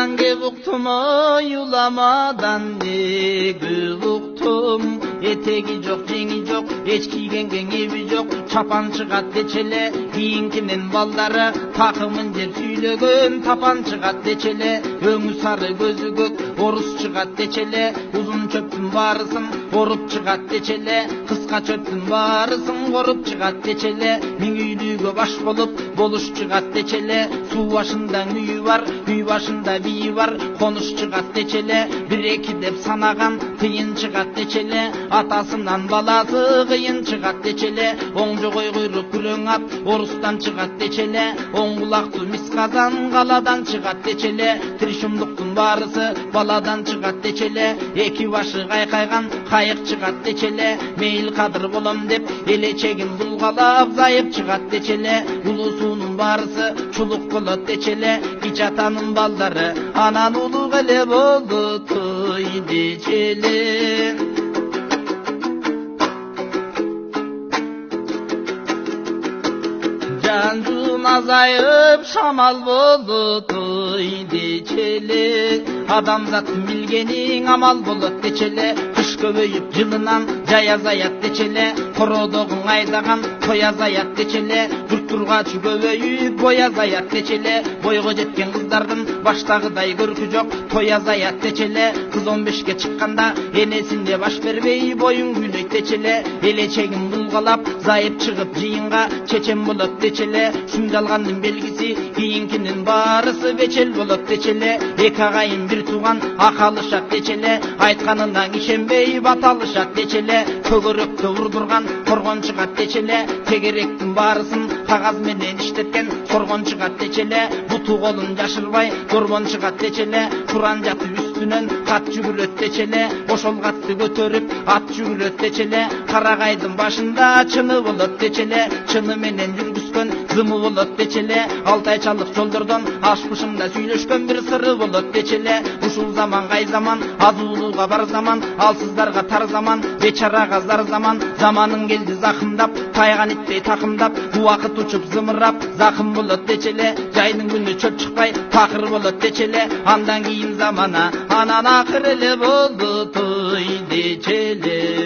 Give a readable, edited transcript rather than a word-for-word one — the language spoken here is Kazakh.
Uykudan gebuktum uyulamadan ne gübuktum. Etegi yok, jengi yok, hiç kiygengen evi yok. Çapan çıgat deçele, giyinkinin balları takımın der süylөгөн. Tapan çıgat deçele, öңü sarı gözü gök, orus çıgat deçele. Uzun çöptün barısın, orup çıgat deçele. Kıska çöptün barısın, orup çıgat deçele. Min üylüge baş bolup, boluş çıgat deçele. Su başında müyü var, müy başında biyi var. Konuş çıgat deçele, bir eki dep sanagan tıyın çıgat deçele. Atasından balası kıyın çıgat deçele. Oңжо koy kuyruk gülöň at, orustan çıgat deçele. Oң kulaktu mis kazan kaladan çıgat deçele. Trişumluktun barısı baladan çıgat deçele. Eki başı kaykaygan kayık çıgat deçele. Meyil kadır bolom dep eleçegin bulgalap zayıp çıgat deçele. Ulusunun barısı çuluk bolot deçele. İç atanın balları anan ulu gele boldu toy deçele. Cancun azayıp şamal boldu toy deçele. Adamzat bilgenin amal bolot deçele. Kış köböyüp жылынан жаяз аят дечеле. Кородогун айдаган тояз аят дечеле. Буртургач көбөйүп бояз аят дечеле. Бойго жеткен кыздардын баштагыдай көркү жок тояз аят дечеле. Кыз 15ке чыкканда энесинде баш бербей боюн күйлөйт дечеле. Элечегин булгалап зайып чыгып жыйынга чечен болот дечеле. Шумжалгандын белгиси кийинкинин барысы бечел болот дечеле. Эки агайын бир туган акалышат дечеле. Айтканына ишенбей баталышат дечеле. Көгөрөктө урдурган коргон чыгат дечеле. Тегеректин барысын кагаз менен иштеткен коргон чыгат дечеле. Буту колун жашырбай дорбон чыгат дечеле. Туран жатып үстүнөн кат жүгүрөт дечеле. Ошолгатты көтөрүп ат жүгүрөт дечеле. Карагайдын башында чыны болот дечеле. Чыны менен жүргүзгөн зымы болот дечеле. Алтайчалык жолдордон ашпышымда сүйлөшкөн бир сыры болот дечеле. Ушул заман кай заман, азуулууга бар заман, алсыздарга тар заман, бечарага зар заман. Заманын келди закымдап, тайган иттей такымдап, убакыт учуп зымырап, закым болот дечеле. Жайдын күнү чөп чыкпай, такыр болот дечеле. Андан кийин замана, анан акыр эле болду той дечеле.